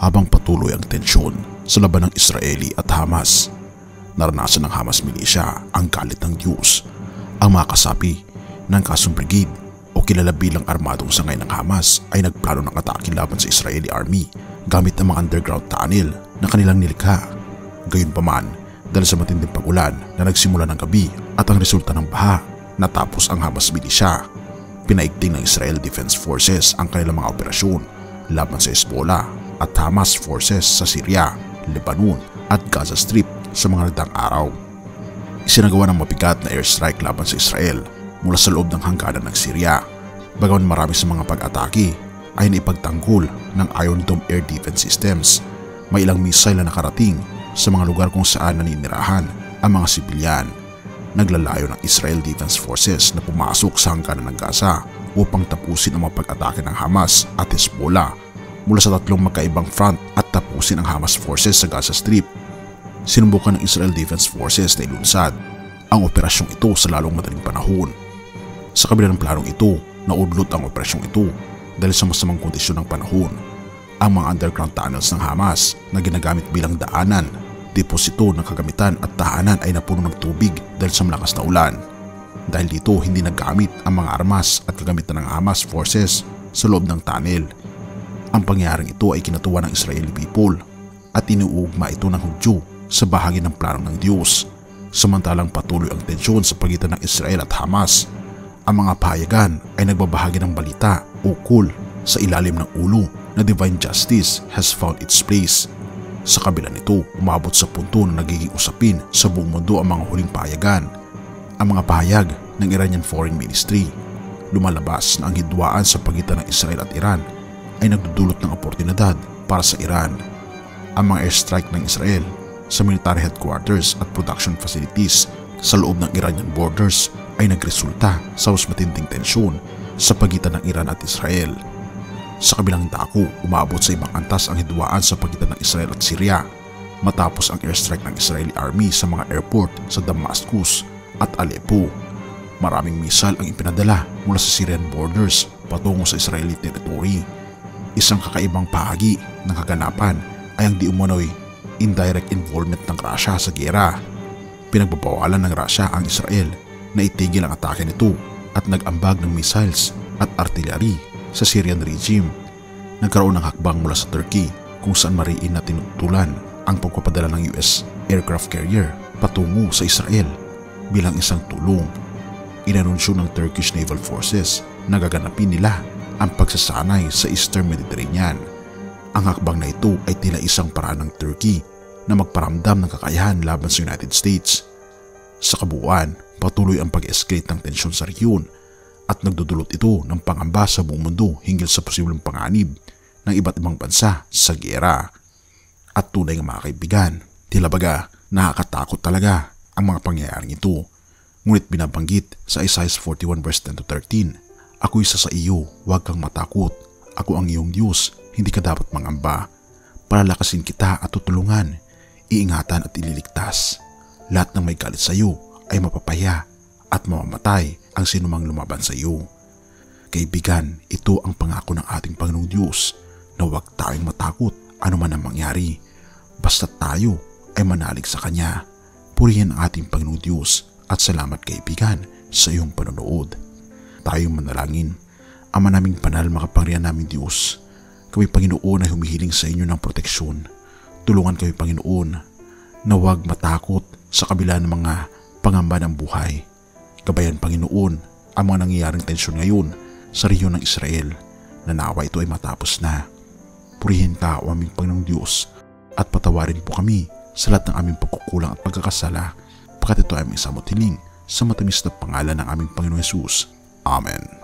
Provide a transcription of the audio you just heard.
Habang patuloy ang tensyon sa laban ng Israeli at Hamas, naranasan ng Hamas militia ang galit ng Diyos. Ang mga kasapi ng Qasem Brigade o kilala bilang armadong sangay ng Hamas ay nagplano ng atake laban sa Israeli Army gamit ang mga underground tunnel na kanilang nilikha. Gayunpaman, dahil sa matinding pag-ulan na nagsimula ng gabi at ang resulta ng baha, natapos ang Hamas militia. Pinaigting ng Israel Defense Forces ang kanilang mga operasyon laban sa Hezbollah at Hamas forces sa Syria, Lebanon at Gaza Strip sa mga nagdaang araw. Isinagawa ng mabigat na airstrike laban sa Israel mula sa loob ng hangganan ng Syria. Bagaman marami sa mga pag-atake ay naipagtanggol ng Iron Dome air defense systems, may ilang missile na nakarating sa mga lugar kung saan naninirahan ang mga sibilyan. Naglalayo ng Israel Defense Forces na pumasok sa hangganan ng Gaza upang tapusin ang mga pag-atake ng Hamas at Hezbollah mula sa tatlong magkaibang front at tapusin ang Hamas forces sa Gaza Strip. Sinubukan ng Israel Defense Forces na ilunsad ang operasyong ito sa lalong madaling panahon. Sa kabila ng planong ito, naudlot ang operasyong ito dahil sa masamang kondisyon ng panahon. Ang mga underground tunnels ng Hamas na ginagamit bilang daanan, deposito ng kagamitan at tahanan ay napuno ng tubig dahil sa malakas na ulan. Dahil dito hindi naggamit ang mga armas at kagamitan ng Hamas forces sa loob ng tunnel. Ang pangyayaring ito ay kinatuwa ng Israeli people at inuugma ito ng Hudyo sa bahagi ng plano ng Diyos. Samantalang patuloy ang tensyon sa pagitan ng Israel at Hamas, ang mga pahayagan ay nagbabahagi ng balita ukol sa ilalim ng ulo na divine justice has found its place. Sa kabila nito, umabot sa punto na nagiging usapin sa buong mundo ang mga huling pahayagan. Ang mga pahayag ng Iranian Foreign Ministry, lumalabas na ang hidwaan sa pagitan ng Israel at Iran ay nagdudulot ng oportunidad para sa Iran. Ang mga airstrike ng Israel sa military headquarters at production facilities sa loob ng Iranian borders ay nagresulta sa mas matinding tensyon sa pagitan ng Iran at Israel. Sa kabilang dako, umabot sa ibang antas ang hidwaan sa pagitan ng Israel at Syria matapos ang airstrike ng Israeli Army sa mga airport sa Damascus at Aleppo. Maraming missile ang ipinadala mula sa Syrian borders patungo sa Israeli territory. Isang kakaibang bahagi ng kaganapan ay ang di umano'y indirect involvement ng Russia sa giyera. Pinagbabawalan ng Russia ang Israel na itigil ang atake nito at nag-ambag ng missiles at artillery sa Syrian regime. Nagkaroon ng hakbang mula sa Turkey kung saan mariin na tinutulan ang pagpapadala ng US aircraft carrier patungo sa Israel bilang isang tulong. Inanunsyo ng Turkish Naval Forces na gaganapin nila ang pagsasanay sa Eastern Mediterranean. Ang hakbang na ito ay tila isang paraan ng Turkey na magparamdam ng kakayahan laban sa United States. Sa kabuuan, patuloy ang pag-escalate ng tensyon sa rehiyon at nagdudulot ito ng pangamba sa buong mundo hinggil sa posibleng panganib ng iba't ibang bansa sa giyera. At tunay nga mga kaibigan, tila baga nakakatakot talaga ang mga pangyayaring ito. Ngunit binabanggit sa Isaiah 41 verse 10 to 13, "Ako isa sa iyo, huwag kang matakot. Ako ang iyong Diyos, hindi ka dapat mangamba. Palalakasin kita at tutulungan, iingatan at ililigtas. Lahat ng may galit sa iyo ay mapapaya at mamamatay ang sinumang lumaban sa iyo." Kaibigan, ito ang pangako ng ating Panginoong Diyos na huwag tayong matakot anuman ang mangyari. Basta tayo ay manalig sa Kanya. Purihin ang ating Panginoong Diyos at salamat kaibigan sa iyong panonood. Tayong manalangin. Ama naming banal, makapangyarihan naming Diyos, kami Panginoon ay humihiling sa inyo ng proteksyon. Tulungan kami Panginoon na huwag matakot sa kabila ng mga pangamba ng buhay. Gabayan Panginoon ang mga nangyayaring tensyon ngayon sa rehiyon ng Israel, na nawa ito ay matapos na. Purihin ka o aming Panginoong Diyos at patawarin po kami sa lahat ng aming pagkukulang at pagkakasala, pagkat ito ay aming samot hiling sa matamis na pangalan ng aming Panginoong Hesus. Amen.